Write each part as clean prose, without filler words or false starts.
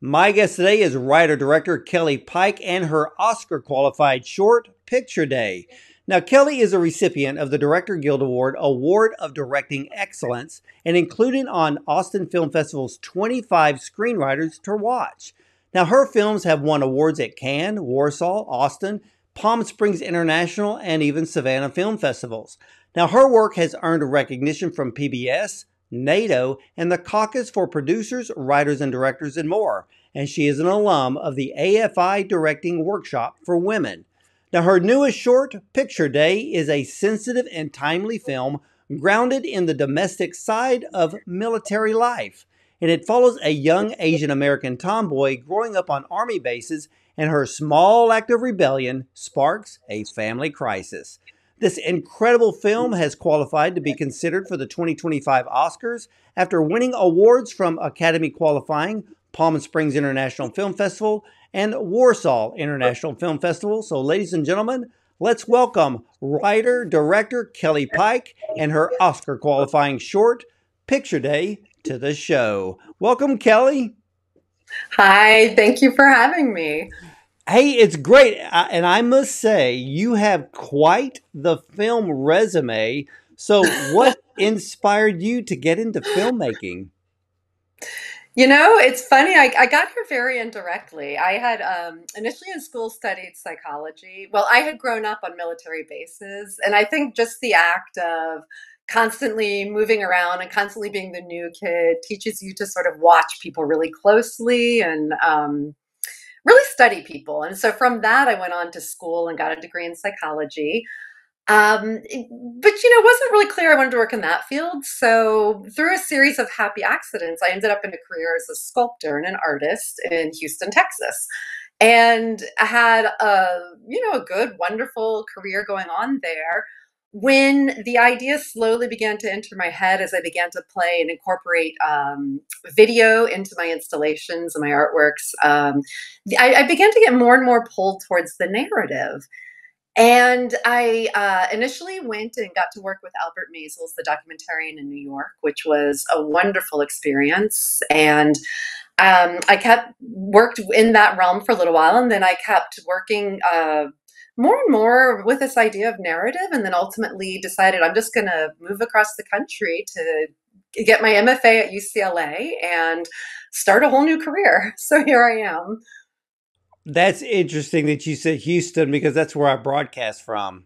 My guest today is writer-director Kelly Pike and her Oscar-qualified short, Picture Day. Now, Kelly is a recipient of the Director Guild Award of Directing Excellence and included on Austin Film Festival's 25 Screenwriters to Watch. Now, her films have won awards at Cannes, Warsaw, Austin, Palm Springs International, and even Savannah Film Festivals. Now, her work has earned recognition from PBS, NATO, and the Caucus for producers, writers, and directors, and more. And she is an alum of the AFI Directing Workshop for Women. Now, her newest short, Picture Day, is a sensitive and timely film grounded in the domestic side of military life. And it follows a young Asian American tomboy growing up on army bases, and her small act of rebellion sparks a family crisis. This incredible film has qualified to be considered for the 2025 Oscars after winning awards from Academy Qualifying, Palm Springs International Film Festival, and Warsaw International Film Festival. So, ladies and gentlemen, let's welcome writer-director Kelly Pike and her Oscar-qualifying short, Picture Day, to the show. Welcome, Kelly. Hi, thank you for having me. Hey, it's great. And I must say, you have quite the film resume. So what inspired you to get into filmmaking? You know, it's funny. I got here very indirectly. I had initially in school studied psychology. Well, I had grown up on military bases, and I think just the act of constantly moving around and constantly being the new kid teaches you to sort of watch people really closely and really study people. And so from that, I went on to school and got a degree in psychology. But, it wasn't really clear I wanted to work in that field. So through a series of happy accidents, I ended up in a career as a sculptor and an artist in Houston, Texas. And I had a good, wonderful career going on there when the idea slowly began to enter my head as I began to play and incorporate video into my installations and my artworks. I began to get more and more pulled towards the narrative. And I initially went and got to work with Albert Maysles, the documentarian in New York, which was a wonderful experience. And I worked in that realm for a little while, and then I kept working more and more with this idea of narrative, and then ultimately decided I'm just going to move across the country to get my MFA at UCLA and start a whole new career. So here I am. That's interesting that you said Houston because that's where I broadcast from.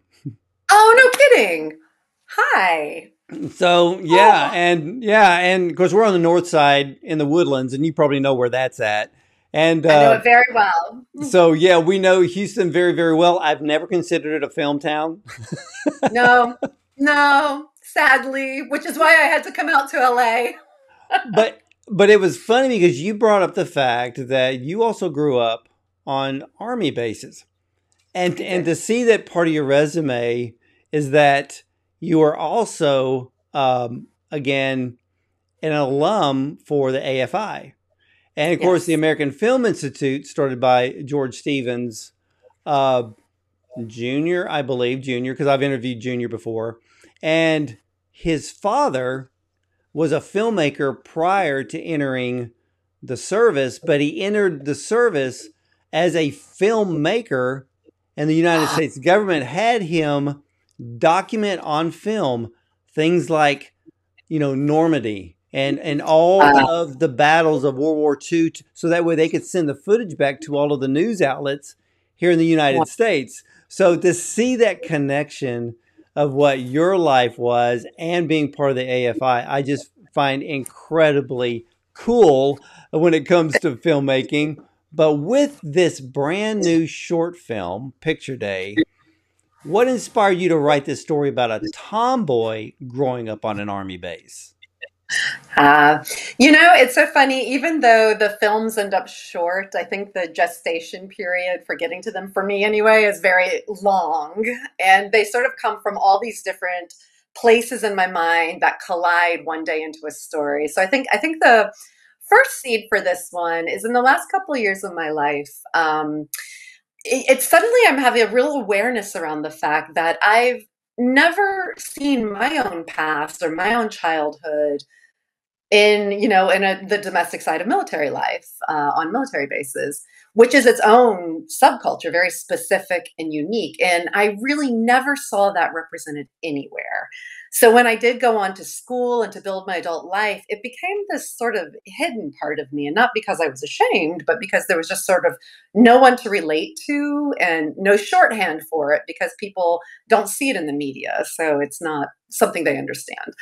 Oh, no kidding. Hi. So, and of course we're on the north side in the Woodlands, and you probably know where that's at. And I know it very well. So, yeah, we know Houston very, very well. I've never considered it a film town. No, sadly, which is why I had to come out to LA. But it was funny because you brought up the fact that you also grew up on army bases. And to see that part of your resume is that you are also, again, an alum for the AFI. And, of course, the American Film Institute, started by George Stevens Jr., I believe, because I've interviewed Jr. before. And his father was a filmmaker prior to entering the service, but he entered the service as a filmmaker, and the United States government had him document on film things like, Normandy and all of the battles of World War II, so that way they could send the footage back to all of the news outlets here in the United States. So to see that connection of what your life was and being part of the AFI, I just find incredibly cool when it comes to filmmaking. But with this brand new short film, Picture Day, what inspired you to write this story about a tomboy growing up on an army base? It's so funny. Even though the films end up short, I think the gestation period for getting to them, for me anyway, is very long. And they sort of come from all these different places in my mind that collide one day into a story. So I think the first seed for this one is in the last couple of years of my life. It's suddenly I'm having a real awareness around the fact that I've never seen my own past or my own childhood in the domestic side of military life, on military bases, which is its own subculture, very specific and unique, and I really never saw that represented anywhere. So when I did go on to school and to build my adult life, it became this sort of hidden part of me, and not because I was ashamed, but because there was just sort of no one to relate to and no shorthand for it, because people don't see it in the media, so it's not something they understand.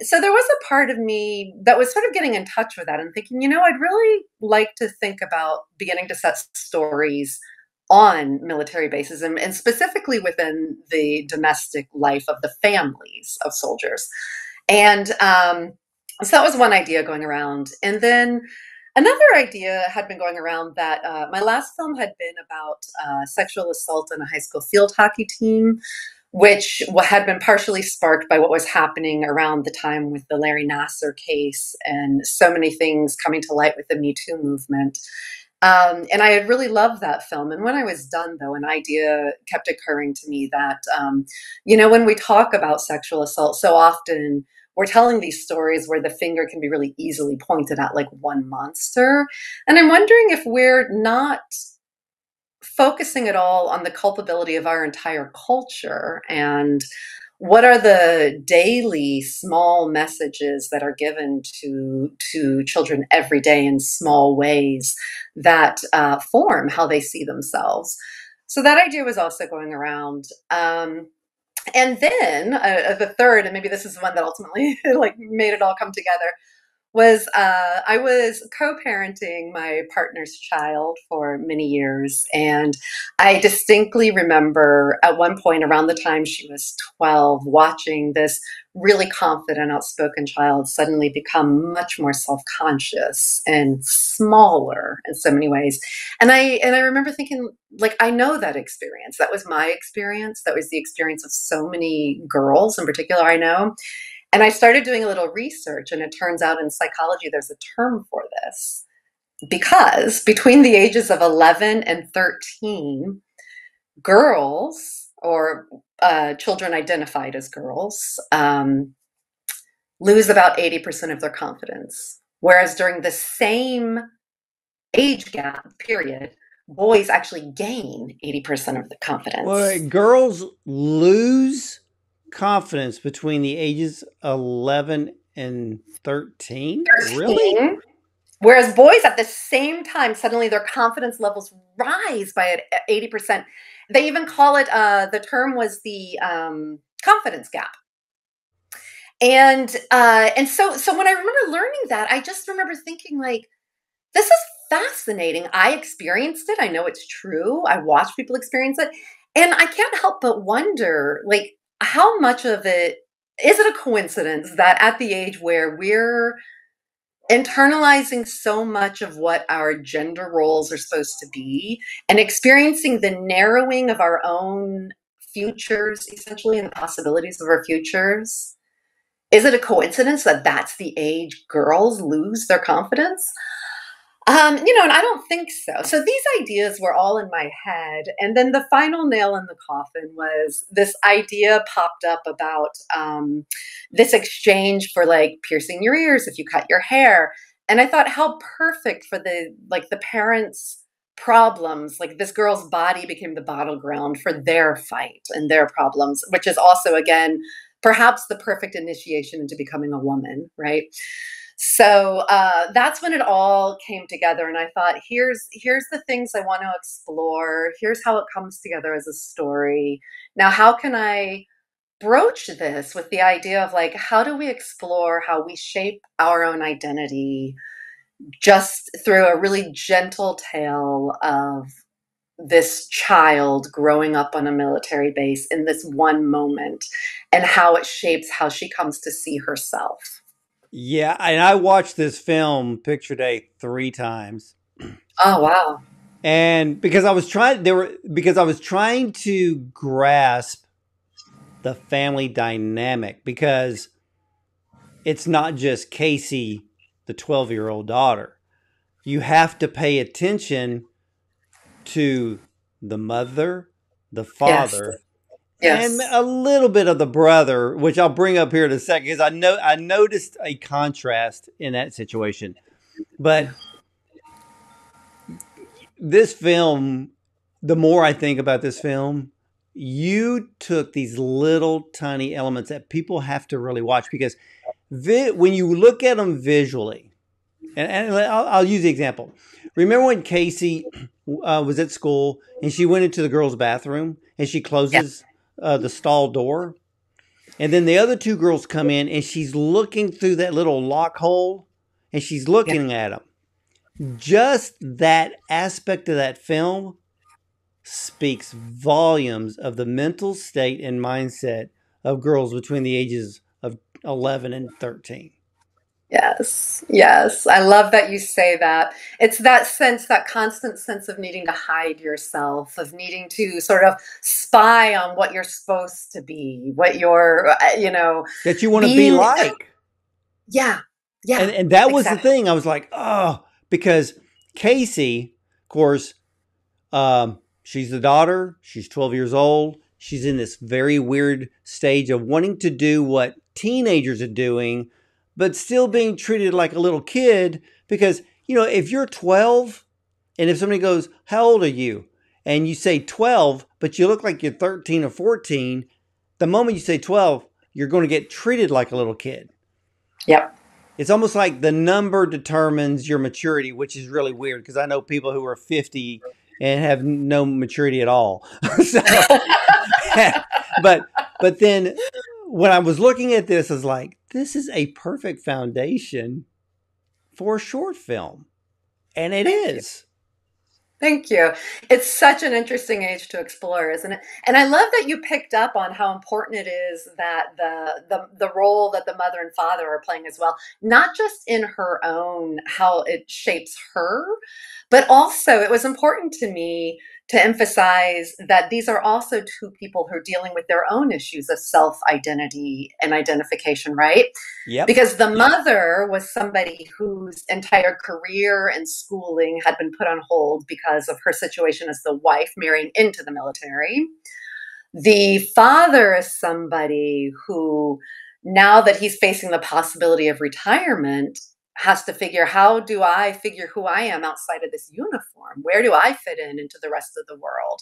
So there was a part of me that was sort of getting in touch with that and thinking, I'd really like to think about beginning to set stories on military bases, and specifically within the domestic life of the families of soldiers. And so that was one idea going around. And then another idea had been going around that my last film had been about sexual assault on a high school field hockey team, which had been partially sparked by what was happening around the time with the Larry Nassar case and so many things coming to light with the Me Too movement. And I had really loved that film. And when I was done, though, an idea kept occurring to me that, when we talk about sexual assault, so often we're telling these stories where the finger can be really easily pointed at like one monster. And I'm wondering if we're not focusing at all on the culpability of our entire culture, and what are the daily small messages that are given to children every day in small ways that form how they see themselves. So that idea was also going around. And then the third, and maybe this is the one that ultimately like made it all come together, was I was co-parenting my partner's child for many years, and I distinctly remember at one point around the time she was 12, watching this really confident, outspoken child suddenly become much more self-conscious and smaller in so many ways. And I remember thinking, like, I know that experience. That was my experience. That was the experience of so many girls in particular I know. And I started doing a little research, and it turns out in psychology there's a term for this, because between the ages of 11 and 13, girls, or children identified as girls, lose about 80% of their confidence. Whereas during the same age gap period, boys actually gain 80% of the Well, confidence. girls lose confidence between the ages 11 and 13? Really? 13. Whereas boys at the same time, suddenly their confidence levels rise by 80%. They even call it, the term was the confidence gap. And so when I remember learning that, I just remember thinking, like, this is fascinating. I experienced it. I know it's true. I watched people experience it. And I can't help but wonder, like, how much of it is it a coincidence that at the age where we're internalizing so much of what our gender roles are supposed to be and experiencing the narrowing of our own futures, essentially, and the possibilities of our futures. Is it a coincidence that that's the age girls lose their confidence? And I don't think so. So these ideas were all in my head. And then the final nail in the coffin was this idea popped up about this exchange for like piercing your ears if you cut your hair. And I thought, how perfect for the parents' problems. Like, this girl's body became the battleground for their fight and their problems, which is also, again, perhaps the perfect initiation into becoming a woman, right? So that's when it all came together, and I thought, here's the things I want to explore. Here's how it comes together as a story. Now, how can I broach this with the idea of, like, how do we explore how we shape our own identity just through a really gentle tale of this child growing up on a military base in this one moment, and how it shapes how she comes to see herself. Yeah, and I watched this film Picture Day 3 times. Oh, wow. And because I was trying to grasp the family dynamic, because it's not just Casey, the 12-year-old daughter. You have to pay attention to the mother, the Yes. father, and Yes. a little bit of the brother, which I'll bring up here in a second, because I noticed a contrast in that situation. Yeah. But this film, the more I think about this film, you took these little tiny elements that people have to really watch, because when you look at them visually, and I'll use the example. Remember when Casey was at school and she went into the girls' bathroom and she Yeah. closes the stall door? And then the other two girls come in and she's looking through that little lock hole and she's Yeah. looking at them. Just that aspect of that film speaks volumes of the mental state and mindset of girls between the ages of 11 and 13. Yes, yes. I love that you say that. It's that sense, that constant sense of needing to hide yourself, of needing to sort of spy on what you're supposed to be, what you're, That you want to be being. like. Yeah, yeah, And that was the exactly. thing. I was like, oh, because Casey, of course, she's the daughter. She's 12 years old. She's in this very weird stage of wanting to do what teenagers are doing, but still being treated like a little kid. Because, if you're 12 and if somebody goes, how old are you? And you say 12, but you look like you're 13 or 14, the moment you say 12, you're going to get treated like a little kid. Yep. It's almost like the number determines your maturity, which is really weird, because I know people who are 50 and have no maturity at all. So, but then when I was looking at this, I was like, this is a perfect foundation for a short film. And it Thank you. is. Thank you. It's such an interesting age to explore, isn't it? And I love that you picked up on how important it is that the role that the mother and father are playing as well, not just in her own, how it shapes her, but also it was important to me to emphasize that these are also two people who are dealing with their own issues of self-identity and identification, right? Yep. Because the mother was somebody whose entire career and schooling had been put on hold because of her situation as the wife marrying into the military. The father is somebody who, now that he's facing the possibility of retirement, has to figure, how do I figure who I am outside of this uniform? Where do I fit in into the rest of the world?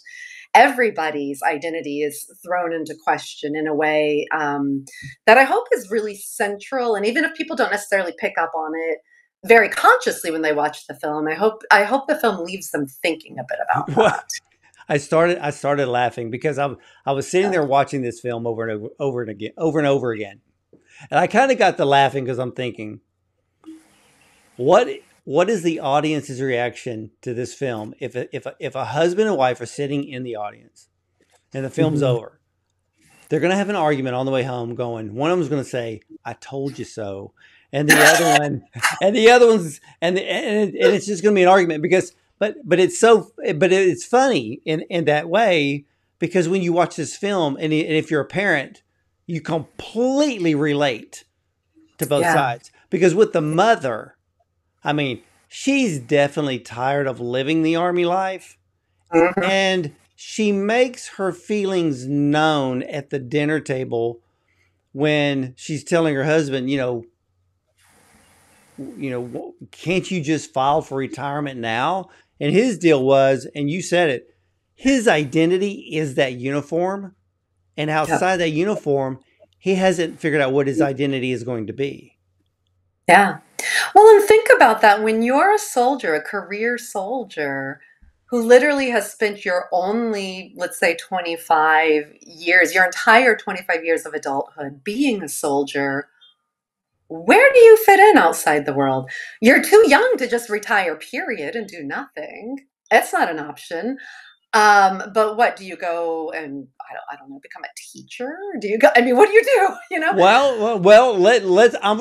Everybody's identity is thrown into question in a way that I hope is really central. And even if people don't necessarily pick up on it very consciously when they watch the film, I hope the film leaves them thinking a bit about Well, that. I started laughing because I was sitting there watching this film over and over again. And I kind of got to laughing because I'm thinking, what what is the audience's reaction to this film if a husband and wife are sitting in the audience and the film's Mhm. over? They're going to have an argument on the way home. One of them's going to say, "I told you so," and the other one, and the other one's, and it's just going to be an argument because, but it's funny in that way, because when you watch this film and if you're a parent, you completely relate to both Yeah. sides, because with the mother, I mean, she's definitely tired of living the army life, Mhm. and she makes her feelings known at the dinner table when she's telling her husband, can't you just file for retirement now? And his deal was, and you said it, his identity is that uniform, and Yeah. outside that uniform, he hasn't figured out what his identity is going to be. Yeah. Well, and think about that. When you're a soldier, a career soldier, who literally has spent your only, let's say, 25 years, your entire 25 years of adulthood being a soldier, where do you fit in outside the world? You're too young to just retire, period, and do nothing. That's not an option. But what do you go and I don't know, become a teacher? Do you go? I mean, what do you do? Let's. I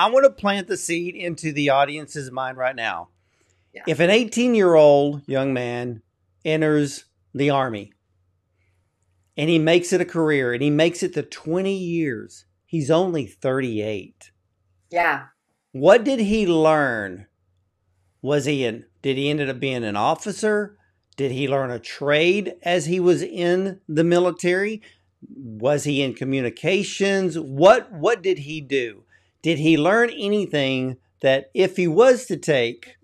want to plant the seed into the audience's mind right now. Yeah. If an 18-year-old young man enters the army, and he makes it a career, and he makes it to 20 years. He's only 38. Yeah. What did he learn? Did he ended up being an officer? Did he learn a trade as he was in the military? Was he in communications? What did he do? Did he learn anything that if he was to take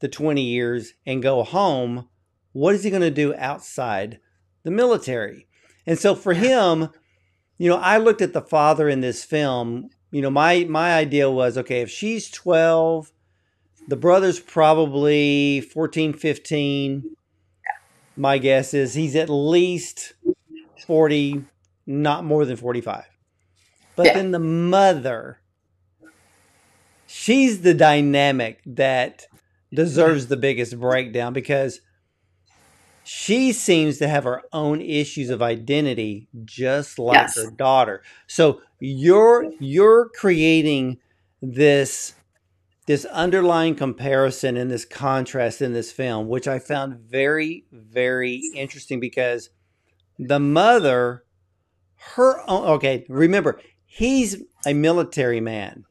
the 20 years and go home, what is he going to do outside the military? And so for Yeah. him, I looked at the father in this film. My idea was, okay, if she's 12, the brother's probably 14, 15. My guess is he's at least 40, not more than 45. But Yeah. then the mother, she's the dynamic that Yeah. deserves the biggest breakdown because she seems to have her own issues of identity just like her Yes. daughter. So you're creating this this underlying comparison and this contrast in this film, which I found very, very interesting because the mother, okay, remember, he's a military man.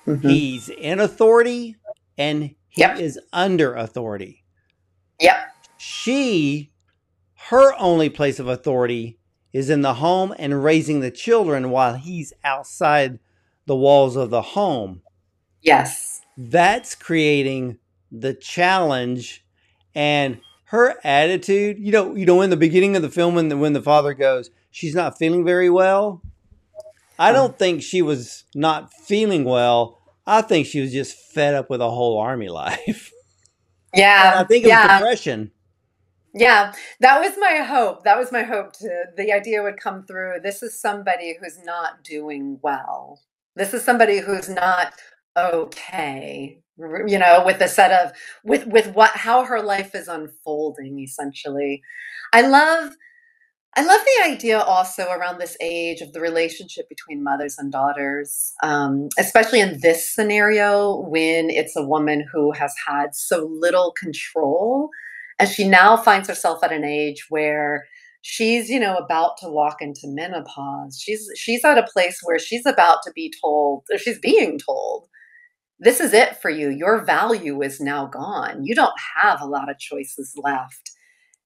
Hmm. He's in authority and he Yep. is under authority. Yep. She, her only place of authority is in the home and raising the children while he's outside the walls of the home. Yes. That's creating the challenge and her attitude. In the beginning of the film when the father goes, she's not feeling very well. I Oh. don't think she was not feeling well. I think she was just fed up with a whole army life. And I Yeah. think it was Yeah. depression. Yeah, that was my hope. That was my hope to the idea would come through. This is somebody who's not doing well. This is somebody who's not okay, with the set of with what how her life is unfolding essentially. I love I love the idea also around this age of the relationship between mothers and daughters, especially in this scenario when it's a woman who has had so little control, and she now finds herself at an age where she's, about to walk into menopause. She's at a place where she's about to be told, or she's being told, this is it for you. Your value is now gone. You don't have a lot of choices left.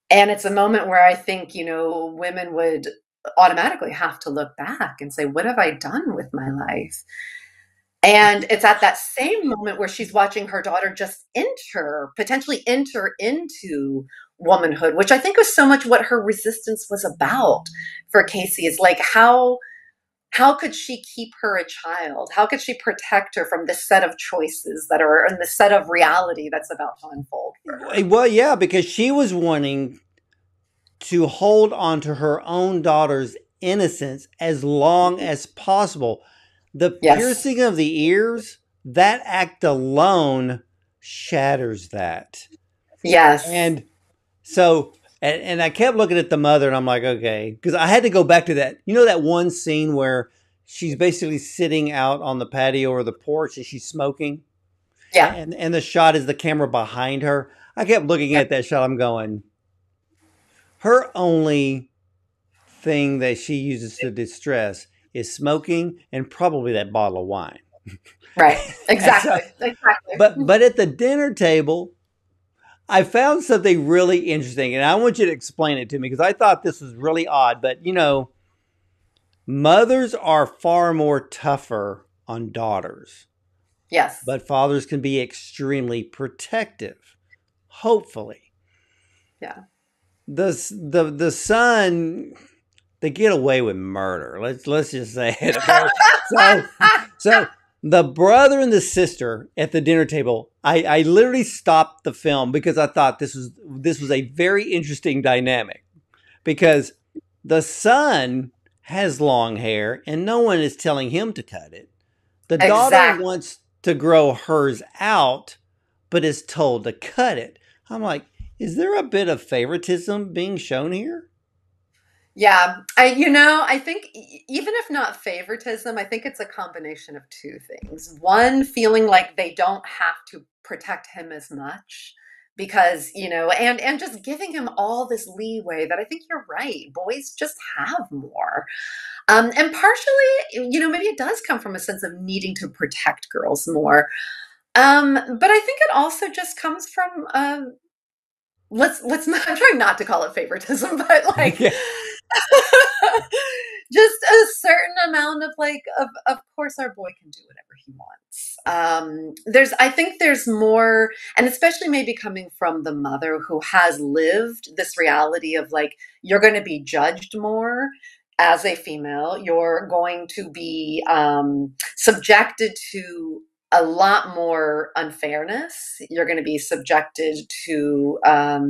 And it's a moment where I think, women would automatically have to look back and say, what have I done with my life? And it's at that same moment where she's watching her daughter just potentially enter into womanhood, which I think was so much what her resistance was about for Casey is like, how could she keep her a child? How could she protect her from this set of choices that are in the set of reality that's about to unfold for her? Well, yeah, because she was wanting to hold on to her own daughter's innocence as long as possible. The Yes. piercing of the ears, that act alone shatters that. Yes. And so, and I kept looking at the mother and I'm like, okay, because I had to go back to that. That one scene where she's basically sitting out on the patio or the porch and she's smoking, Yeah. and the shot is the camera behind her. I kept looking Yeah. at that shot. I'm going, her only thing that she uses to distress is smoking and probably that bottle of wine. Right. And so, Exactly. Exactly. but at the dinner table, I found something really interesting, and I want you to explain it to me because I thought this was really odd. But mothers are far more tougher on daughters, Yes. but fathers can be extremely protective. Hopefully, Yeah. the son, they get away with murder. Let's just say it. Okay, so the brother and the sister at the dinner table. I literally stopped the film because I thought this was a very interesting dynamic because the son has long hair and no one is telling him to cut it. The daughter Exactly. wants to grow hers out, but is told to cut it. I'm like, is there a bit of favoritism being shown here? Yeah. I think even if not favoritism, I think it's a combination of two things. One, feeling like they don't have to protect him as much because, and just giving him all this leeway that I think you're right. Boys just have more. And partially, maybe it does come from a sense of needing to protect girls more. But I think it also just comes from let's not, I'm trying not to call it favoritism, but like Yeah. just a certain amount of like of course our boy can do whatever he wants. I think there's more, and especially maybe coming from the mother who has lived this reality of like, you're going to be judged more as a female, you're going to be subjected to a lot more unfairness. You're going to be subjected to a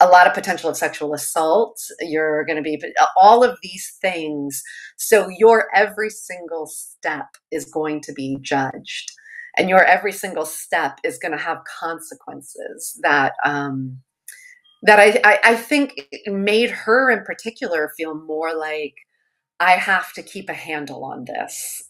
lot of potential of sexual assault. You're going to be all of these things. So your every single step is going to be judged, and your every single step is going to have consequences that I think made her in particular feel more like, I have to keep a handle on this.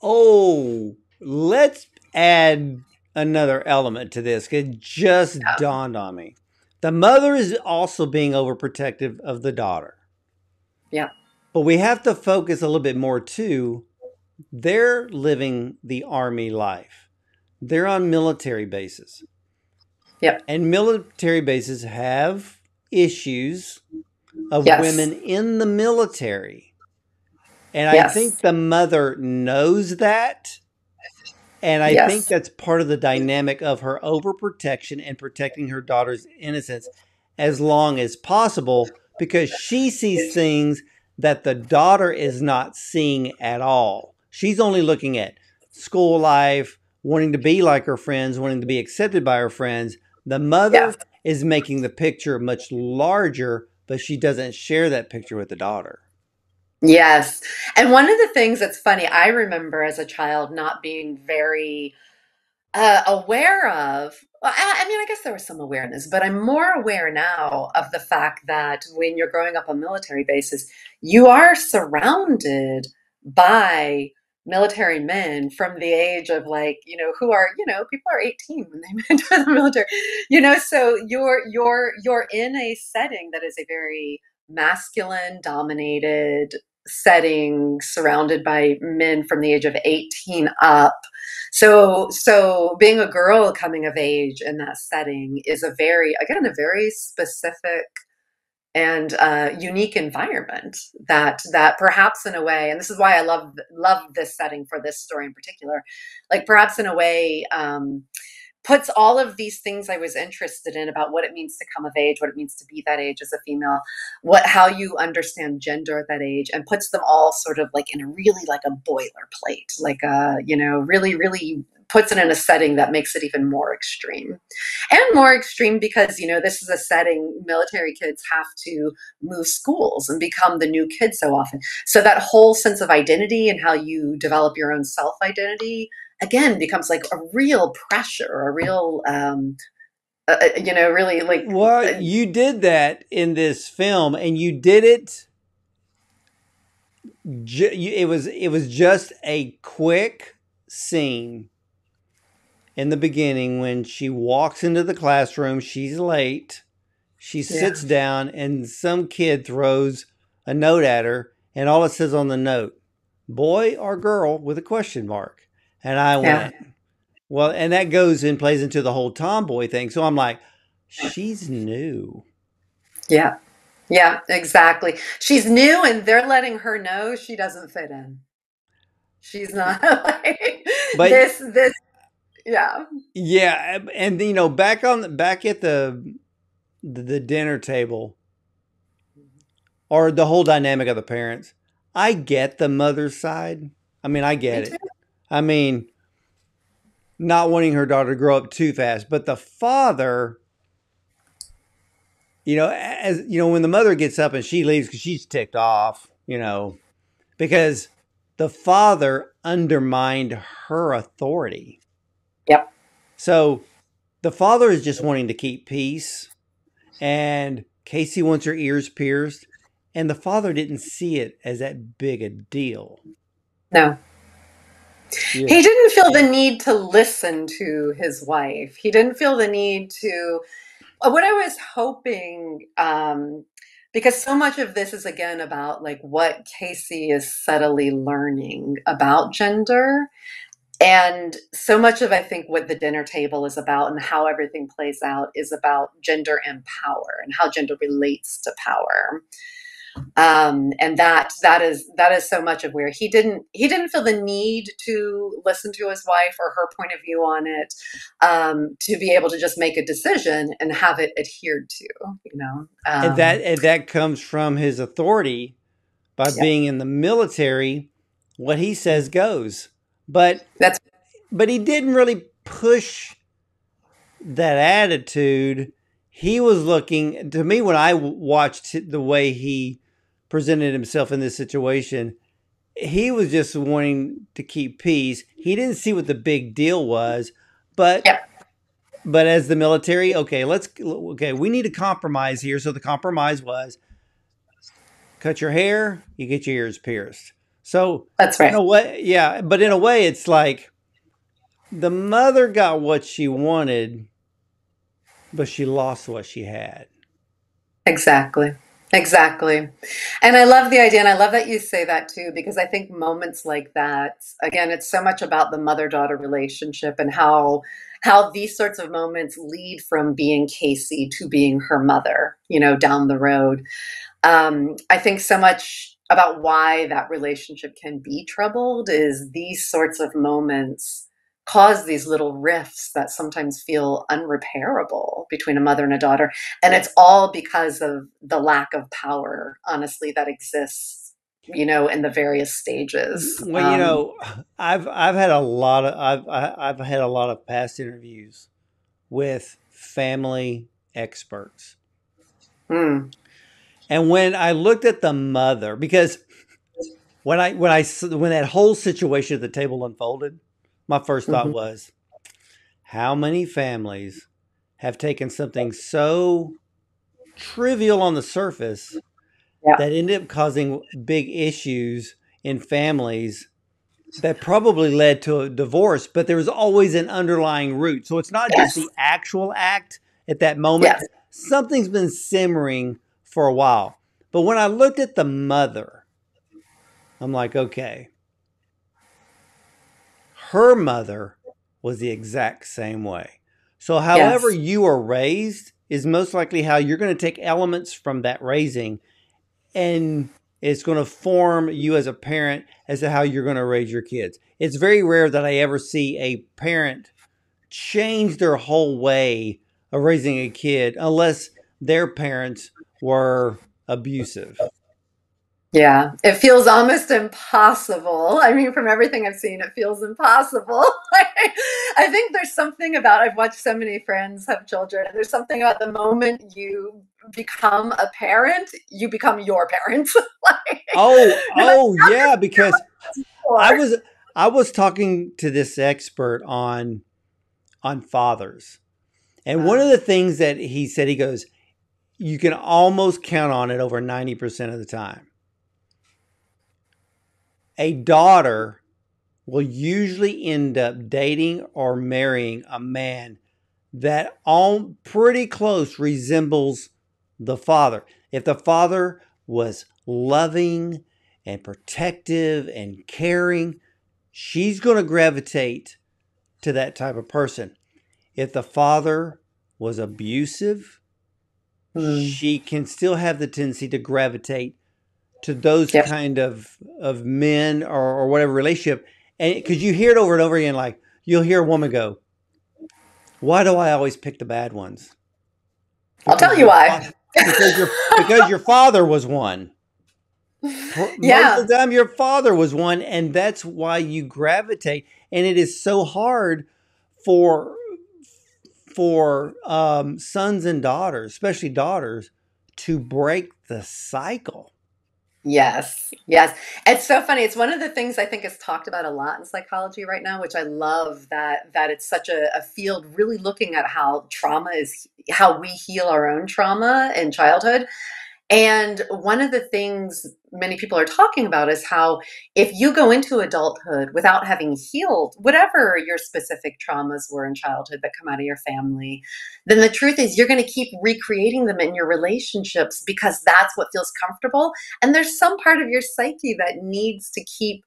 Oh, let's add another element to this. It just Yeah. dawned on me. The mother is also being overprotective of the daughter. Yeah. But we have to focus a little bit more too. They're living the army life. They're on military bases. Yep. And military bases have issues of Yes. women in the military. And I think Yes. the mother knows that. And I think Yes. that's part of the dynamic of her overprotection and protecting her daughter's innocence as long as possible, because she sees things that the daughter is not seeing at all. She's only looking at school life, wanting to be like her friends, wanting to be accepted by her friends. The Yeah. mother is making the picture much larger, but she doesn't share that picture with the daughter. Yes. And one of the things that's funny, I remember as a child not being very aware of, well, I mean, I guess there was some awareness, but I'm more aware now of the fact that when you're growing up on military bases, you are surrounded by military men from the age of like, who are, people are 18 when they enter the military, so you're in a setting that is a very masculine dominated setting, surrounded by men from the age of 18 up. So being a girl coming of age in that setting is again, a very specific and unique environment that perhaps in a way, and this is why I love this setting for this story in particular, like perhaps in a way puts all of these things I was interested in about what it means to come of age, what it means to be that age as a female, how you understand gender at that age, and puts them all sort of like in a really like a boilerplate, like really, really puts it in a setting that makes it even more extreme. And more extreme because, this is a setting military kids have to move schools and become the new kid so often. So that whole sense of identity and how you develop your own self identity again becomes like a real pressure, a real really like Well, you did that in this film, and you did it. It was just a quick scene in the beginning when she walks into the classroom. She's late. She yeah, sits down, and some kid throws a note at her, and all it says on the note, "Boy or girl?" with a question mark. And I yeah, went, well, and that goes and plays into the whole tomboy thing. So I'm like, she's new. yeah, yeah, exactly. She's new and they're letting her know she doesn't fit in. She's not like But this yeah. yeah, and back at the dinner table, or the whole dynamic of the parents, I get the mother's side. I mean, I Me get too. it. I mean, not wanting her daughter to grow up too fast, but the father, as when the mother gets up and she leaves because she's ticked off, because the father undermined her authority. Yep. So the father is just wanting to keep peace, and Casey wants her ears pierced, and the father didn't see it as that big a deal. No. Yeah. He didn't feel the need to listen to his wife. He didn't feel the need to. What I was hoping, because so much of this is again about like what Casey is subtly learning about gender. And so much of, I think, what the dinner table is about and how everything plays out is about gender and power and how gender relates to power. And that is so much of where he didn't feel the need to listen to his wife or her point of view on it, to be able to just make a decision and have it adhered to, And that comes from his authority by yeah, being in the military. What he says goes. But that's but he didn't really push that attitude. He was looking to me when I watched the way he presented himself in this situation. He was just wanting to keep peace. He didn't see what the big deal was, but yeah, as the military, okay, we need a compromise here. So the compromise was cut your hair, you get your ears pierced. So that's in right. a way, yeah, but in a way, it's like the mother got what she wanted, but she lost what she had. Exactly. Exactly. And I love the idea, and I love that you say that too, because I think moments like that, again, it's so much about the mother-daughter relationship and how these sorts of moments lead from being Casey to being her mother, down the road. I think so much about why that relationship can be troubled is these sorts of moments cause these little rifts that sometimes feel unrepairable between a mother and a daughter. And it's all because of the lack of power, honestly, that exists, in the various stages. Well, I've had a lot of I've had a lot of past interviews with family experts, Mm, and when I looked at the mother, because when that whole situation at the table unfolded, my first thought mhm. was, how many families have taken something so trivial on the surface Yeah. that ended up causing big issues in families that probably led to a divorce, but there was always an underlying root. So it's not just Yes. the actual act at that moment. Yes. Something's been simmering for a while. But when I looked at the mother, I'm like, okay, her mother was the exact same way. So, however Yes. you are raised is most likely how you're going to take elements from that raising, and it's going to form you as a parent as to how you're going to raise your kids. It's very rare that I ever see a parent change their whole way of raising a kid unless their parents were abusive. Yeah, it feels almost impossible. I mean, from everything I've seen, it feels impossible. I think there's something about, I've watched so many friends have children, and there's something about the moment you become a parent, you become your parent. Like, no matter Oh yeah, because I what. was I was talking to this expert on fathers. And one of the things that he said, he goes, you can almost count on it over 90% of the time. A daughter will usually end up dating or marrying a man that all pretty close resembles the father. If the father was loving and protective and caring, she's going to gravitate to that type of person. If the father was abusive, Mm, she can still have the tendency to gravitate to those yep. kind of men or whatever relationship. And because you hear it over and over again, like you'll hear a woman go, "Why do I always pick the bad ones?" I'll tell Because you your why. because your father was one. Most of Yeah. the time, your father was one, and that's why you gravitate. And it is so hard for sons and daughters, especially daughters, to break the cycle. Yes, yes. It's so funny. It's one of the things I think is talked about a lot in psychology right now, which I love that it's such a field really looking at how trauma is how we heal our own trauma in childhood. And one of the things many people are talking about is how if you go into adulthood without having healed whatever your specific traumas were in childhood that come out of your family, then the truth is you're going to keep recreating them in your relationships because that's what feels comfortable. And there's some part of your psyche that needs to keep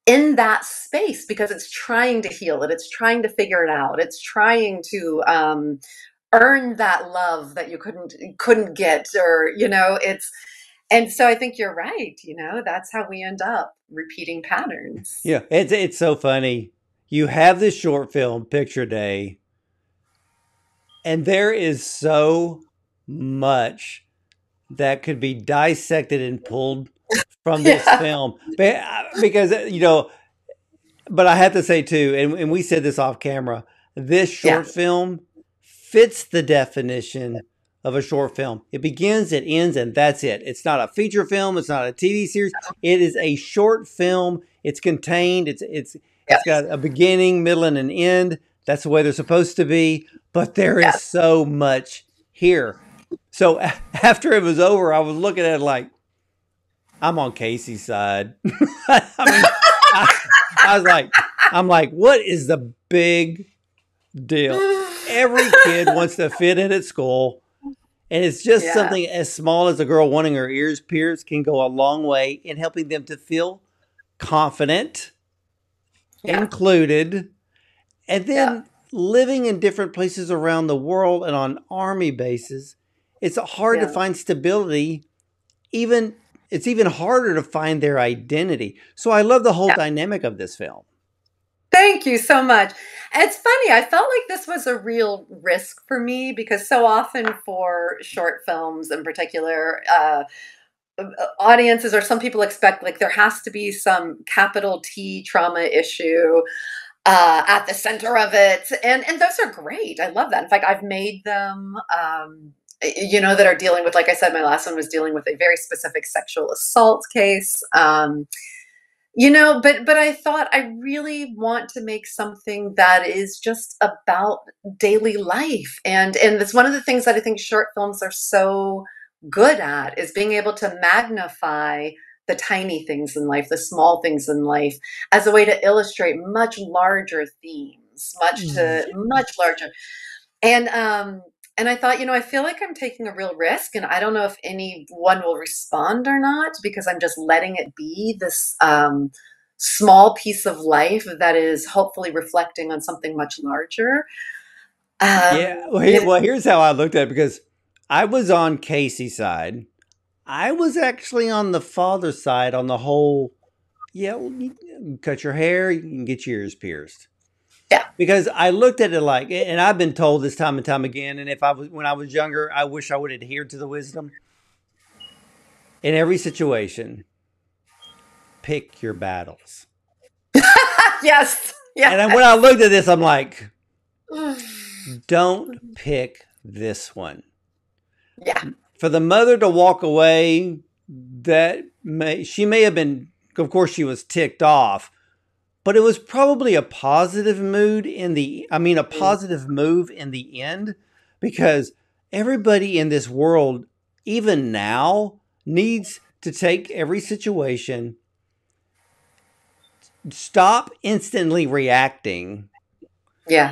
in that space because it's trying to heal it, it's trying to figure it out, it's trying to earn that love that you couldn't get, or it's. And so I think you're right, that's how we end up repeating patterns. Yeah, it's so funny. You have this short film, Picture Day, and there is so much that could be dissected and pulled from this Yeah, film. Because, but I have to say too, and we said this off camera, this yeah, short film fits the definition of a short film. It begins, it ends, and that's it. It's not a feature film. It's not a TV series. It is a short film. It's contained. It's yes, got a beginning, middle, and an end. That's the way they're supposed to be. But there is yes. so much here. So after it was over, I was looking at it like, I'm on Casey's side. I mean, I, I was like, I'm like, what is the big deal? Every kid wants to fit in at school. And it's just Yeah, something as small as a girl wanting her ears pierced can go a long way in helping them to feel confident, yeah, included, and yeah, then living in different places around the world and on army bases. It's hard to yeah. find stability. Even it's even harder to find their identity. So I love the whole Yeah. dynamic of this film. Thank you so much. It's funny, I felt like this was a real risk for me because so often for short films in particular, audiences or some people expect like there has to be some capital T trauma issue at the center of it, and those are great. I love that. In fact, I've made them. That are dealing with, like I said, my last one was dealing with a very specific sexual assault case. But I thought I really want to make something that is just about daily life. And it's one of the things that I think short films are so good at is being able to magnify the tiny things in life, the small things in life, as a way to illustrate much larger themes, much larger. And I thought, I feel like I'm taking a real risk, and I don't know if anyone will respond or not because I'm just letting it be this small piece of life that is hopefully reflecting on something much larger. Yeah. Um, Well, you here's how I looked at it because I was on Casey's side. I was actually on the father's side on the whole. Yeah, well, you can cut your hair, you can get your ears pierced. yeah, Because I looked at it like, and I've been told this time and time again, and if I was when I was younger, I wish I would adhere to the wisdom. In every situation, pick your battles. yes, And then when I yes, looked at this, I'm like, don't pick this one. yeah, For the mother to walk away, she may have been, of course, she was ticked off, but it was probably a positive mood a positive move in the end, because everybody in this world, even now, needs to take every situation, stop instantly reacting,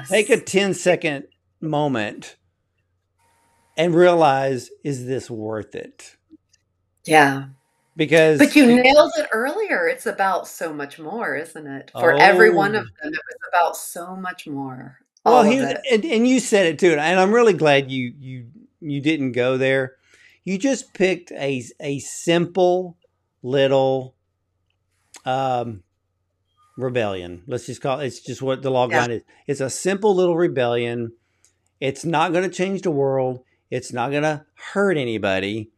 take a yes, 10-second moment, and realize, is this worth it? yeah. But Because, you nailed it earlier. It's about so much more, isn't it? For every one of oh, them, it was about so much more. well, All of here it. and you said it too, and I'm really glad you didn't go there. You just picked a simple little um, rebellion. Let's just call it. It's just what the log Yeah. line is. It's a simple little rebellion. It's not going to change the world. It's not going to hurt anybody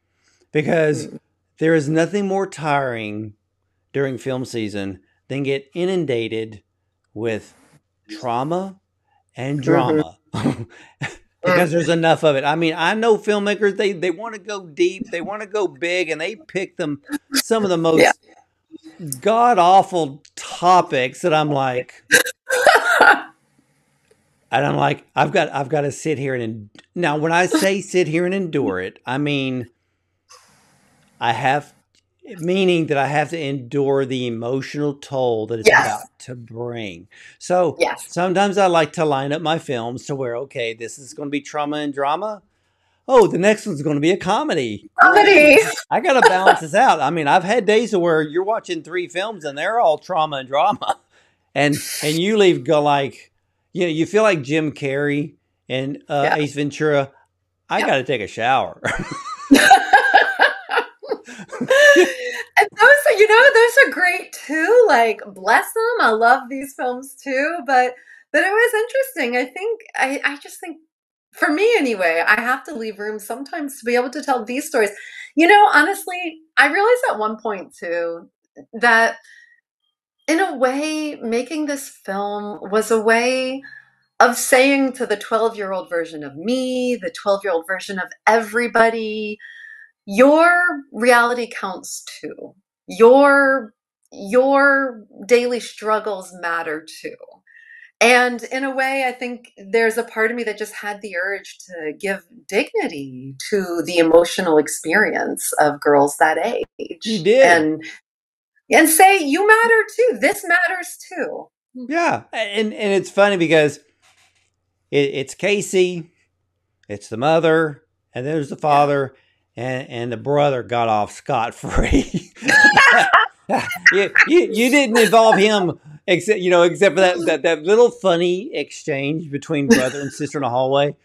because Mm. there is nothing more tiring during film season than get inundated with trauma and Mhm. drama. Because there's enough of it. I mean, I know filmmakers, they want to go deep, they want to go big, and they pick them some of the Yeah. most god awful topics that I've got to sit here and now when I say sit here and endure it, I mean I have, meaning that I have to endure the emotional toll that it's Yes. about to bring. So Yes. sometimes I like to line up my films to where, okay, this is going to be trauma and drama. Oh, the next one's going to be a comedy. Comedy. Great. I got to balance this out. I mean, I've had days where you're watching three films and they're all trauma and drama. And you leave go like, you feel like Jim Carrey and Yeah. Ace Ventura. I Yeah. got to take a shower. And those are great too. Like, bless them. I love these films too. But it was interesting. I just think, for me anyway, I have to leave room sometimes to be able to tell these stories. Honestly, I realized at one point too that in a way, making this film was a way of saying to the 12-year-old version of me, the 12-year-old version of everybody, your reality counts too. Your daily struggles matter too. And in a way, I think there's a part of me that just had the urge to give dignity to the emotional experience of girls that You age, did. and say, you matter too. This matters too. Yeah. And it's funny because it's Casey, it's the mother, and there's the Yeah. father, and the brother got off scot free. You didn't involve him except for that little funny exchange between brother and sister in the hallway.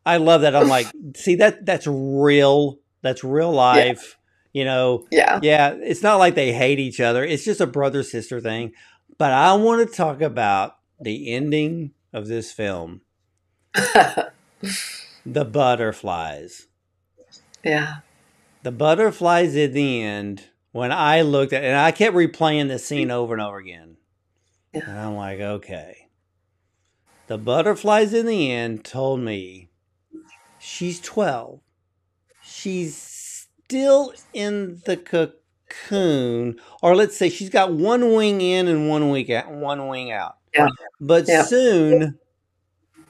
I love that. I'm like, see, that's real. That's real Yeah. life. You know, Yeah. yeah, it's not like they hate each other. It's just a brother sister thing. But I want to talk about the ending of this film, the butterflies. Yeah. The butterflies at the end. When I looked at, and I kept replaying the scene over and over again, Yeah. and I'm like, okay, the butterflies in the end told me she's 12. She's still in the cocoon, or let's say she's got one wing in and one wing out. Yeah. But Yeah. soon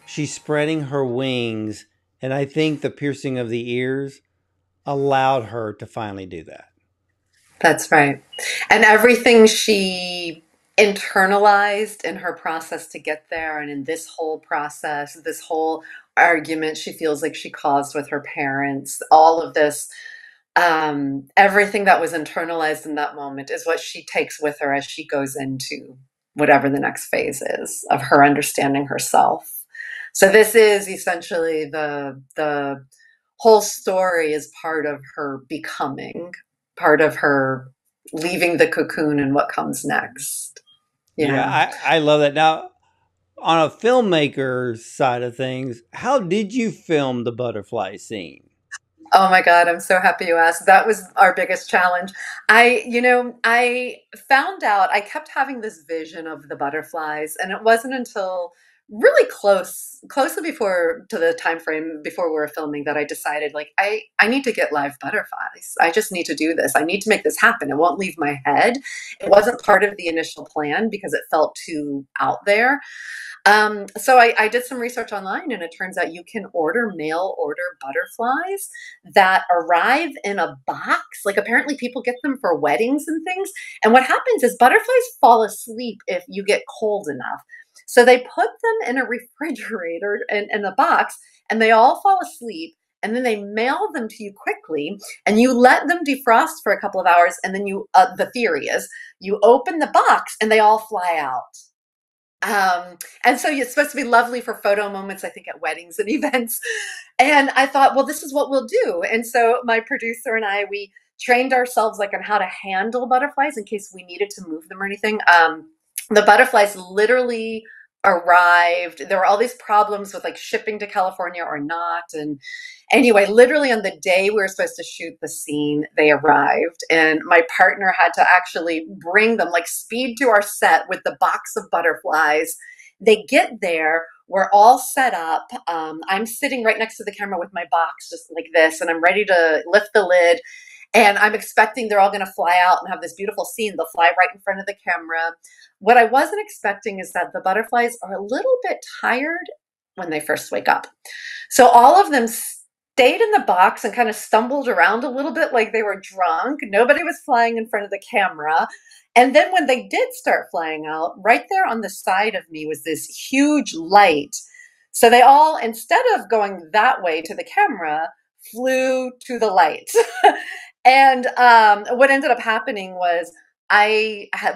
she's spreading her wings, and I think the piercing of the ears allowed her to finally do that. That's right. And everything she internalized in her process to get there, and in this whole process, this whole argument she feels like she caused with her parents, all of this, everything that was internalized in that moment is what she takes with her as she goes into whatever the next phase is of her understanding herself. So this is essentially the whole story is part of her becoming, part of her leaving the cocoon and what comes next. Yeah, Yeah. I love that. Now, on a filmmaker side of things, how did you film the butterfly scene? Oh my God, I'm so happy you asked. That was our biggest challenge. I found out I kept having this vision of the butterflies, and it wasn't until really closely before to the time frame before we were filming that I decided like I need to get live butterflies. I just need to do this. I need to make this happen. It won't leave my head. It wasn't part of the initial plan because it felt too out there. So I did some research online, and it turns out you can mail order butterflies that arrive in a box. Like, apparently people get them for weddings and things. And what happens is butterflies fall asleep if you get cold enough. So they put them in a refrigerator in a box, and they all fall asleep. And then they mail them to you quickly, and you let them defrost for a couple of hours. And then the theory is you open the box and they all fly out. And so it's supposed to be lovely for photo moments, I think, at weddings and events. And I thought, well, this is what we'll do. And so my producer and we trained ourselves like on how to handle butterflies in case we needed to move them or anything. The butterflies literally arrived. There were all these problems with like shipping to California or not. And anyway, literally on the day we were supposed to shoot the scene, they arrived. And my partner had to actually bring them, like speed to our set with the box of butterflies. They get there. We're all set up. I'm sitting right next to the camera with my box, just like this, and I'm ready to lift the lid. And I'm expecting they're all going to fly out and have this beautiful scene. They'll fly right in front of the camera. What I wasn't expecting is that the butterflies are a little bit tired when they first wake up. So all of them stayed in the box and kind of stumbled around a little bit like they were drunk. Nobody was flying in front of the camera. And then when they did start flying out, right there on the side of me was this huge light. So they all, instead of going that way to the camera, flew to the light. And what ended up happening was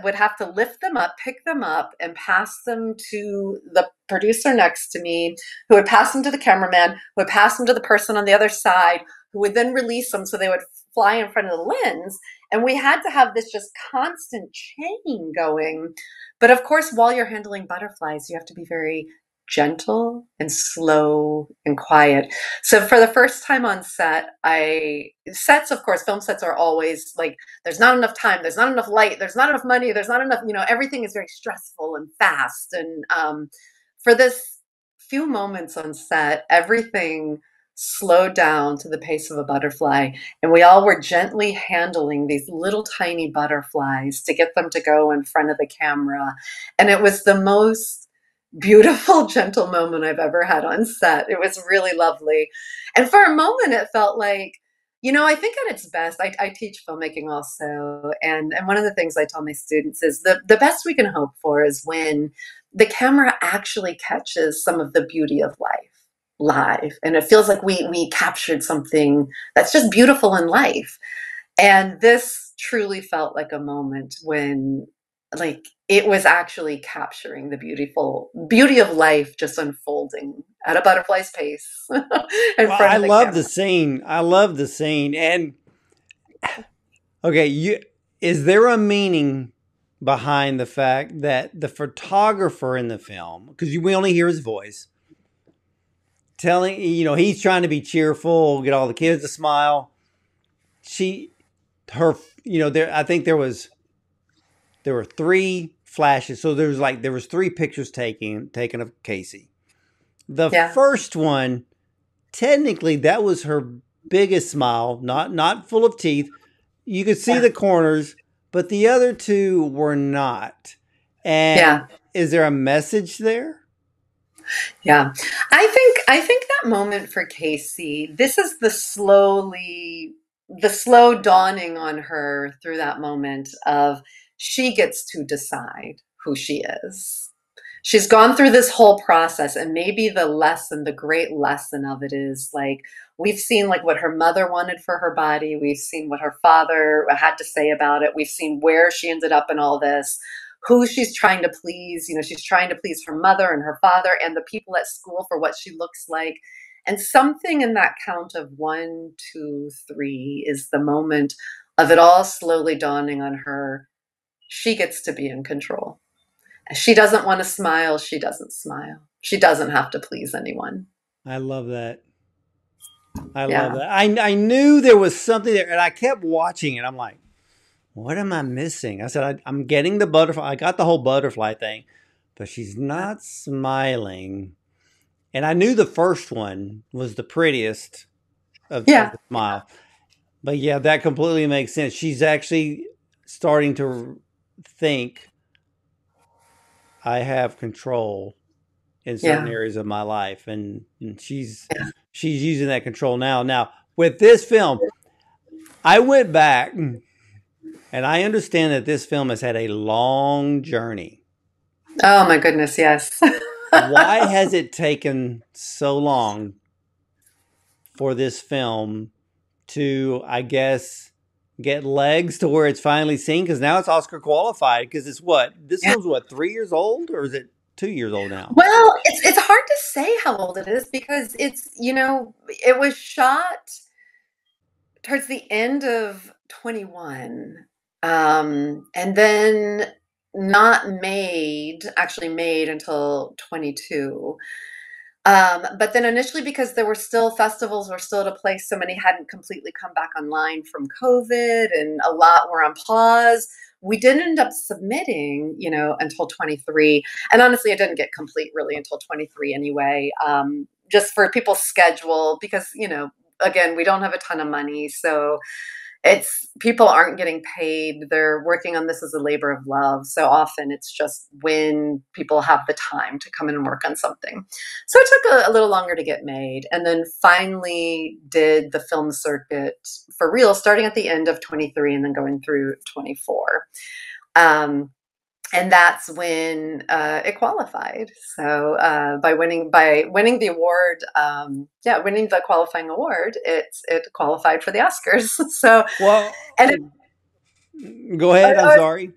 would have to lift them up, pick them up, and pass them to the producer next to me, who would pass them to the cameraman, who would pass them to the person on the other side, who would then release them so they would fly in front of the lens. And we had to have this just constant chain going. But of course, while you're handling butterflies, you have to be very gentle and slow and quiet. So for the first time on set, sets, of course, film sets are always like, there's not enough time, there's not enough light, there's not enough money, there's not enough, everything is very stressful and fast. And for this few moments on set, everything slowed down to the pace of a butterfly. And we all were gently handling these little tiny butterflies to get them to go in front of the camera. And it was the most beautiful, gentle moment I've ever had on set. It was really lovely. And for a moment, it felt like, I think at its best, I teach filmmaking also. And one of the things I tell my students is the best we can hope for is when the camera actually catches some of the beauty of life live. And it feels like we captured something that's just beautiful in life. And this truly felt like a moment when, like, it was actually capturing the beauty of life just unfolding at a butterfly's pace in Well, front I of the love the camera. scene. I love the scene. And okay, is there a meaning behind the fact that the photographer in the film, because we only hear his voice, telling, he's trying to be cheerful, get all the kids to smile. Her, I think there were three flashes. So there was three pictures taken of Casey. The Yeah, first one, technically, that was her biggest smile, not full of teeth. You could see yeah, the corners, but the other two were not. And yeah, is there a message there? yeah. I think that moment for Casey, this is the slow dawning on her through that moment of she gets to decide who she is. She's gone through this whole process, and maybe the great lesson of it is, like, we've seen like what her mother wanted for her body, we've seen what her father had to say about it, we've seen where she ended up in all this, who she's trying to please. She's trying to please her mother and her father and the people at school for what she looks like. And something in that count of 1, 2, 3 is the moment of it all slowly dawning on her. She gets to be in control. She doesn't want to smile. She doesn't smile. She doesn't have to please anyone. I love that. I love Yeah. that. I knew there was something there, and I kept watching it. I'm like, what am I missing? I said, I'm getting the butterfly. I got the whole butterfly thing, but she's not smiling. And I knew the first one was the prettiest of Yeah. the smile. But yeah, that completely makes sense. She's actually starting to think I have control in certain Yeah. areas of my life, and she's using that control now. Now with this film, I went back and I understand that this film has had a long journey. Oh my goodness. Yes. Why has it taken so long for this film to, I guess, get legs to where it's finally seen? Because now it's Oscar qualified. Because this Yeah. film's 3 years old, or is it 2 years old now? Well, it's hard to say how old it is because it was shot towards the end of 21, and then not actually made until 22. But then initially, because there were still festivals were still at a place, so many hadn't completely come back online from COVID, and a lot were on pause. We didn't end up submitting, until 23. And honestly, it didn't get complete really until 23 anyway, just for people's schedule, because, again, we don't have a ton of money. So it's people aren't getting paid. They're working on this as a labor of love. So often it's just when people have the time to come in and work on something. So it took a little longer to get made. And then finally did the film circuit for real, starting at the end of 23 and then going through 24. Um, and that's when it qualified. So by winning the award, winning the qualifying award, it qualified for the Oscars. So Well, and it, go ahead. I'm sorry.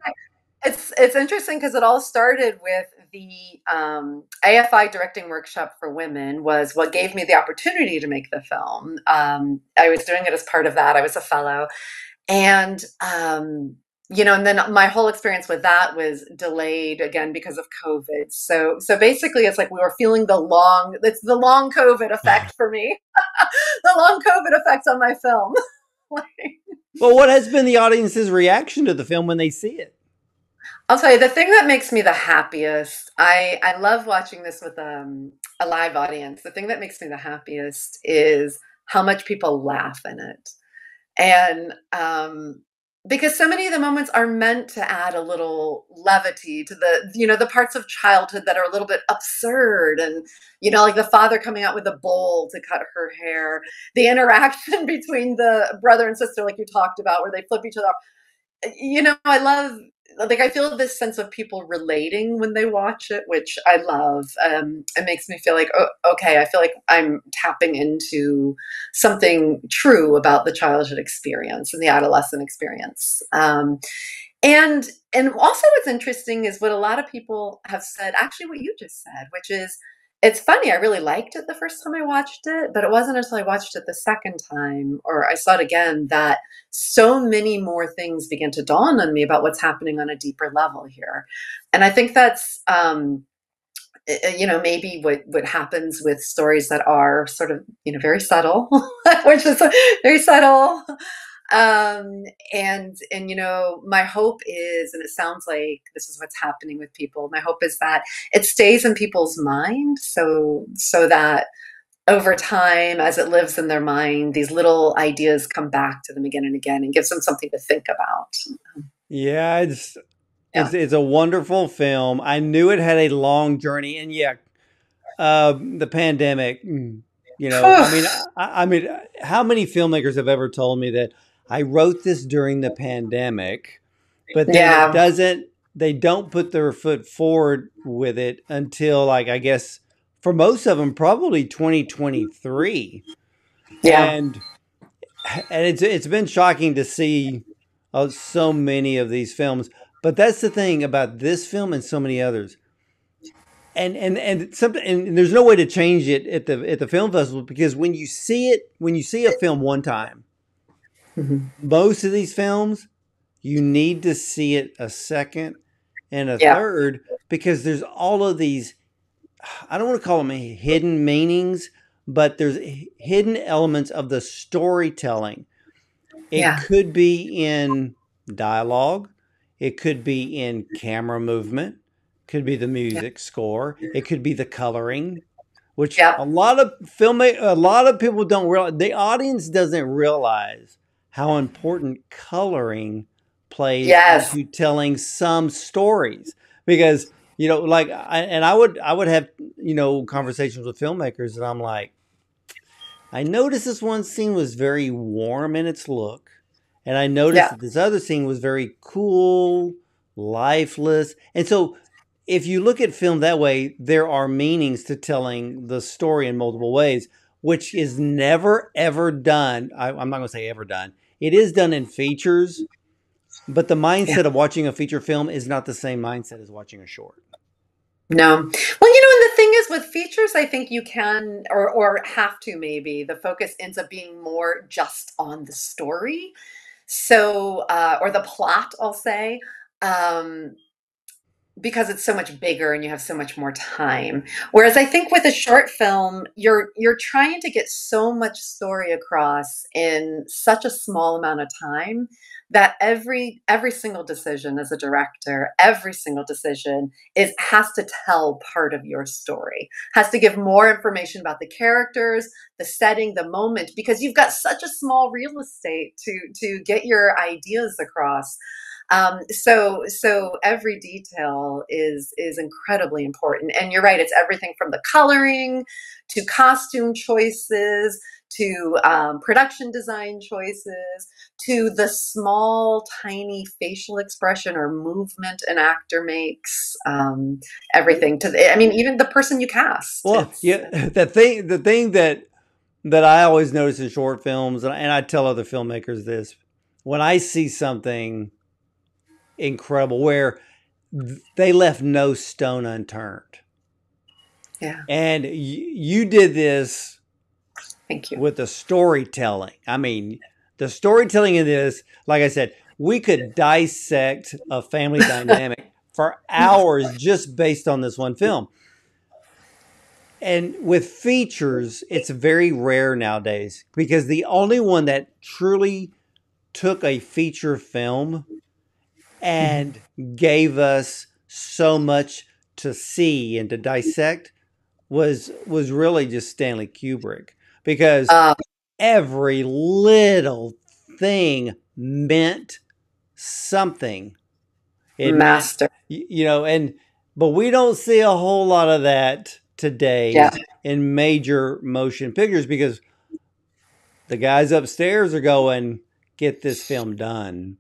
it's interesting because it all started with the AFI Directing Workshop for Women was what gave me the opportunity to make the film. I was doing it as part of that. I was a fellow, and and then my whole experience with that was delayed again because of COVID. So basically, it's like we were feeling it's the long COVID effect for me, the long COVID effect on my film. Like, Well, what has been the audience's reaction to the film when they see it? I'll tell you the thing that makes me the happiest. I love watching this with a live audience. The thing that makes me the happiest is how much people laugh in it. And because so many of the moments are meant to add a little levity to the parts of childhood that are a little bit absurd, and like the father coming out with a bowl to cut her hair, the interaction between the brother and sister, like you talked about, where they flip each other off. I love, like, I feel this sense of people relating when they watch it, which I love. It makes me feel like, oh, okay, I feel like I'm tapping into something true about the childhood experience and the adolescent experience. And also what's interesting is what a lot of people have said, actually what you just said, which is, it's funny, I really liked it the first time I watched it, but it wasn't until I watched it the second time or I saw it again that so many more things began to dawn on me about what's happening on a deeper level here. And I think that's maybe what happens with stories that are sort of very subtle, which is very subtle. And my hope is, and it sounds like this is what's happening with people, my hope is that it stays in people's mind, so that over time, as it lives in their mind, these little ideas come back to them again and again and gives them something to think about. Yeah, it's Yeah. it's it's a wonderful film. I knew it had a long journey, and yeah, the pandemic. I mean, how many filmmakers have ever told me that I wrote this during the pandemic, but then it Yeah. doesn't. They don't put their foot forward with it until, like, I guess for most of them, probably 2023, Yeah. and it's been shocking to see so many of these films. But that's the thing about this film and so many others. And something, and there's no way to change it at the film festival, because when you see a film one time, Mhm. most of these films you need to see it a second and a Yeah. third, because there's all of these, I don't want to call them hidden meanings, but there's hidden elements of the storytelling. It Yeah. could be in dialogue, it could be in camera movement, could be the Yeah. music score, it could be the coloring, which Yeah. a lot of people don't realize. The audience doesn't realize how important coloring plays Yes. into telling some stories, because like I would have conversations with filmmakers, and I'm like, I noticed this one scene was very warm in its look, and I noticed Yeah. that this other scene was very cool, lifeless. And so, if you look at film that way, there are meanings to telling the story in multiple ways, which is never ever done. I'm not going to say ever done. It is done in features, but the Yeah. mindset of watching a feature film is not the same mindset as watching a short. No. Well, and the thing is with features, I think you can or have to, maybe the focus ends up being more just on the story. So or the plot, I'll say. Um because it's so much bigger and you have so much more time. Whereas I think with a short film, you're trying to get so much story across in such a small amount of time that every single decision as a director, every single decision is has to tell part of your story, has to give more information about the characters, the setting, the moment, because you've got such a small real estate to get your ideas across. So every detail is incredibly important. And you're right; it's everything from the coloring to costume choices to production design choices to the small, tiny facial expression or movement an actor makes. Everything to I mean, even the person you cast. Well, It's yeah, the thing that I always notice in short films, and I tell other filmmakers this, when I see something incredible where they left no stone unturned, yeah. and you did this Thank you. with the storytelling. I mean, the storytelling in this, like I said, we could dissect a family dynamic for hours just based on this one film. And with features, it's very rare nowadays because the only one that truly took a feature film and gave us so much to see and to dissect was really just Stanley Kubrick, because Uh, every little thing meant something. It meant, Master. and but we don't see a whole lot of that Yeah. today in major motion pictures because the guys upstairs are going, get this film done.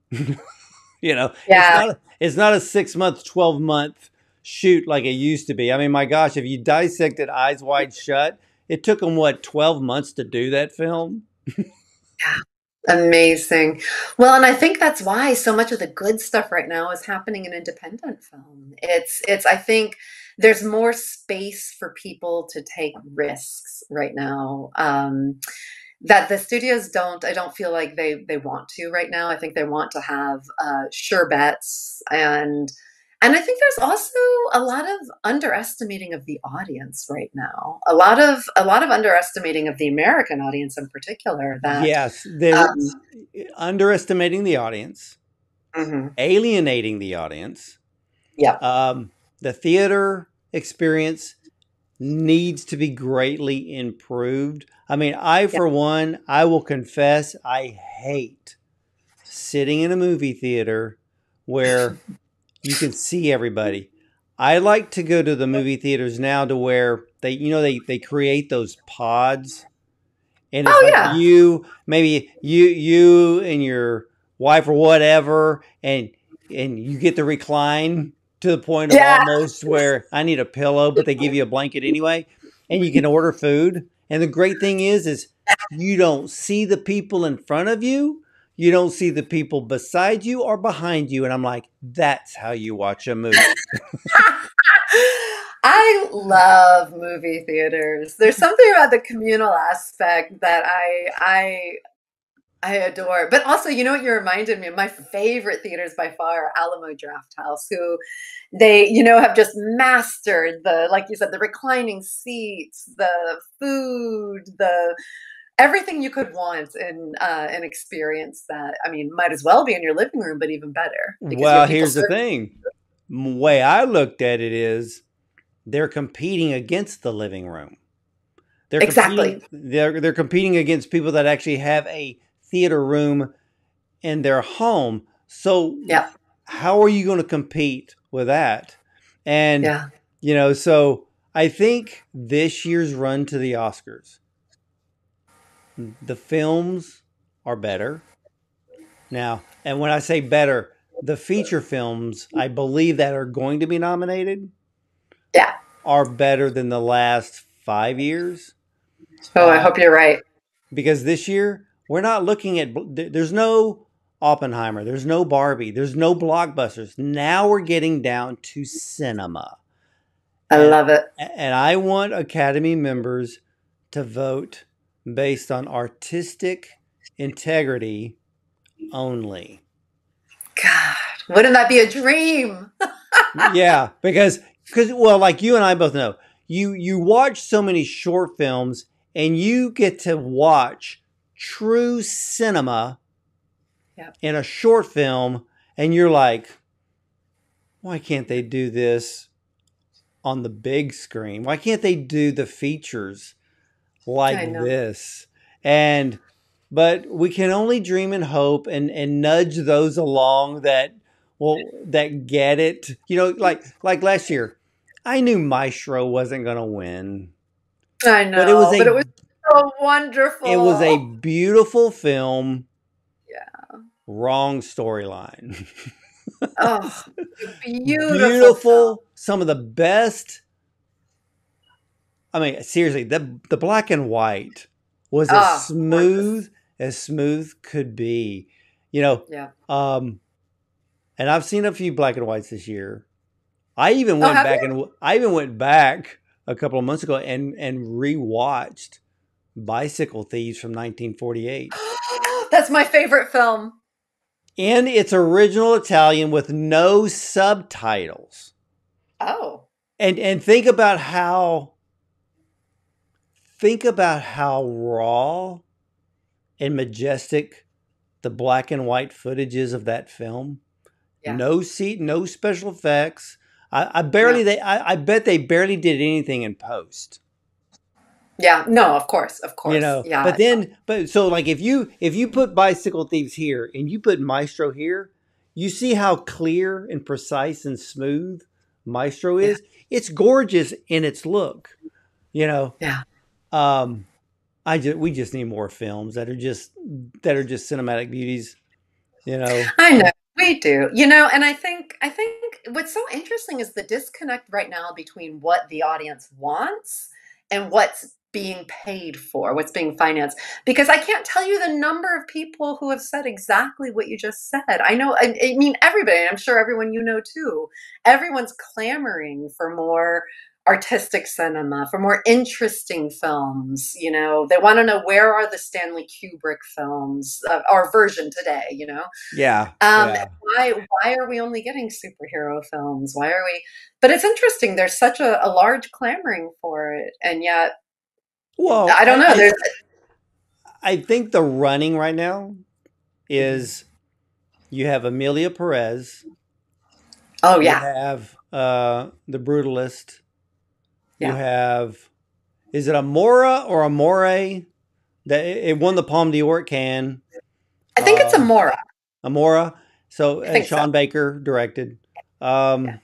It's Yeah. not a 6 month, 12 month shoot like it used to be. I mean, my gosh, if you dissected Eyes Wide Shut, it took them what, 12 months to do that film? Amazing. Well, and I think that's why so much of the good stuff right now is happening in independent film. It's I think there's more space for people to take risks right now. That the studios don't, I don't feel like they want to right now. I think they want to have sure bets, and I think there's also a lot of underestimating of the audience right now. A lot of underestimating of the American audience in particular. That Yes, they're um, underestimating the audience, mhm. alienating the audience. Yeah, The theater experience needs to be greatly improved. I mean, yeah, for one, I will confess, I hate sitting in a movie theater where you can see everybody. I like to go to the movie theaters now to where they create those pods, and it's oh like yeah, you and your wife or whatever, and you get to recline to the point of yeah, almost where I need a pillow, but they give you a blanket anyway, and you can order food. And the great thing is you don't see the people in front of you. You don't see the people beside you or behind you. And I'm like, that's how you watch a movie. I love movie theaters. There's something about the communal aspect that I adore. But also, you know what you reminded me of? My favorite theaters by far are Alamo Draft House, who have just mastered the, like you said, the reclining seats, the food, the everything you could want in an experience that, I mean, might as well be in your living room, but even better because you have Well, people here's the serving. thing. The way I looked at it is they're competing against the living room. Exactly. They're competing against people that actually have a theater room in their home. So Yeah. how are you going to compete with that? And Yeah. so I think this year's run to the Oscars, the films are better. Now, and when I say better, the feature films I believe that are going to be nominated Yeah. are better than the last 5 years. Oh, I Uh, hope you're right. because this year we're not looking at, there's no Oppenheimer, there's no Barbie, there's no blockbusters. Now we're getting down to cinema. I And love it. I want Academy members to vote based on artistic integrity only. God, wouldn't that be a dream? Yeah, because well, like you and I both know, you watch so many short films and you get to watch true cinema Yeah, in a short film, and you're like, why can't they do this on the big screen? Why can't they do the features I like know. this? And but we can only dream and hope and nudge those along that that get it. You know, like last year, I knew Maestro wasn't going to win, I but it was know, but it was so a wonderful. beautiful film, Yeah. wrong storyline. Oh, beautiful film. Beautiful, some of the best. I mean, seriously, the black and white was Oh, gorgeous. as smooth could be. You know, Yeah. um, and I've seen a few black and whites this year. I even Oh, went have back you? and I even went back a couple of months ago and rewatched Bicycle Thieves from 1948 That's my favorite film. in its original Italian with no subtitles. Oh, And think about how raw and majestic the black and white footage is of that film. yeah. No special effects. No. I bet they barely did anything in post. Yeah. No, of course. Of You course. know, Yeah. but so like if you put Bicycle Thieves here and you put Maestro here, you see how clear and precise and smooth Maestro Yeah. is. It's gorgeous in its look. You know, Yeah. um, we just need more films that are just cinematic beauties. You know, I know we do, and I think what's so interesting is the disconnect right now between what the audience wants and what's being paid for, what's being financed. Because I can't tell you the number of people who have said exactly what you just said. I know, I mean, everybody, and I'm sure everyone too, everyone's clamoring for more artistic cinema, for more interesting films. They want to know, where are the Stanley Kubrick films, our version today, yeah, um, yeah. why are we only getting superhero films? Why are we? But it's interesting. There's such a large clamoring for it, and yet Well, I don't know. There's I think the running right now Mhm. is you have Amelia Perez, Oh you yeah, have the Brutalist, you yeah. have is it Amora or Amore that it won the Palme d'Or at Cannes. I think it's Um, Amora. Amora, so I think so. Sean Baker directed. Yeah.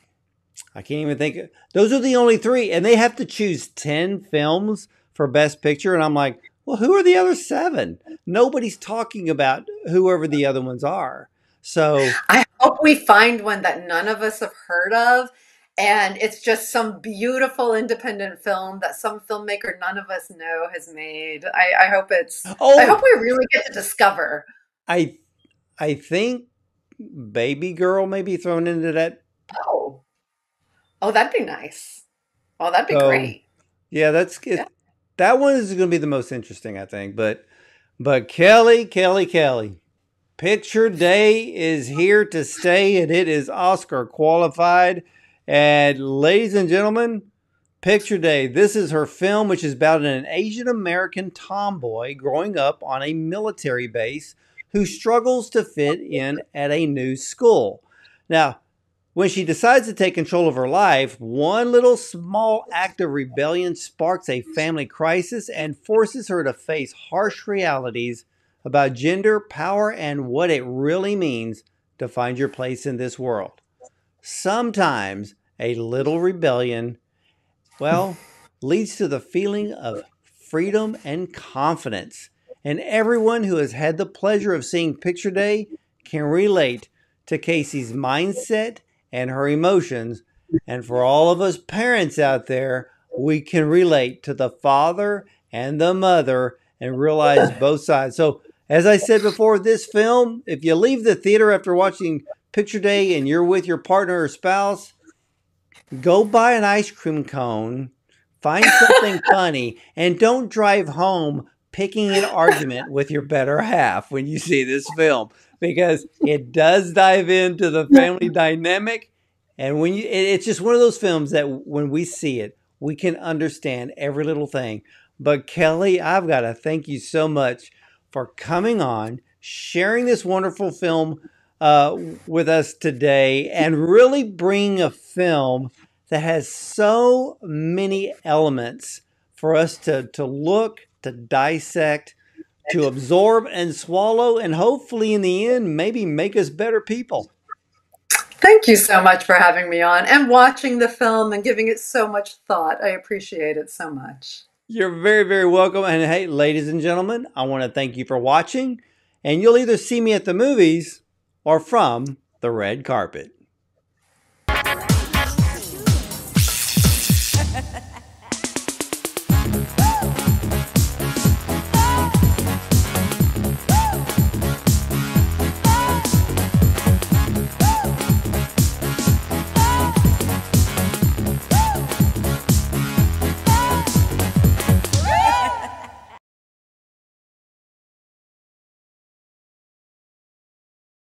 I can't even think. Those are the only three, and they have to choose 10 films for Best Picture. And I'm like, well, who are the other seven? Nobody's talking about whoever the other ones are. So, I hope we find one that none of us have heard of, and it's just some beautiful independent film that some filmmaker none of us know has made. I hope it's. I hope oh, we really get to discover. I I think Baby Girl may be thrown into that. Oh, oh, that'd be nice. Oh, that'd be So, great. yeah, that's Yeah. it. That one is going to be the most interesting, I think. But Kelly. Picture Day is here to stay, and it is Oscar qualified. And ladies and gentlemen, Picture Day. This is her film, which is about an Asian American tomboy growing up on a military base who struggles to fit in at a new school. Now, when she decides to take control of her life, one little small act of rebellion sparks a family crisis and forces her to face harsh realities about gender, power, and what it really means to find your place in this world. Sometimes a little rebellion, well, leads to the feeling of freedom and confidence. And everyone who has had the pleasure of seeing Picture Day can relate to Casey's mindset and her emotions. And for all of us parents out there, we can relate to the father and the mother and realize both sides. So, as I said before, this film, if you leave the theater after watching Picture Day and you're with your partner or spouse, go buy an ice cream cone, find something funny, and don't drive home picking an argument with your better half when you see this film because it does dive into the family dynamic And it's just one of those films that when we see it, we can understand every little thing. But Kelly, I've got to thank you so much for coming on, sharing this wonderful film with us today, and really bringing a film that has so many elements for us to look, to dissect, to absorb and swallow, and hopefully in the end, maybe make us better people. Thank you so much for having me on and watching the film and giving it so much thought. I appreciate it so much. You're very, very welcome. And hey, ladies and gentlemen, I want to thank you for watching. And you'll either see me at the movies or from the red carpet.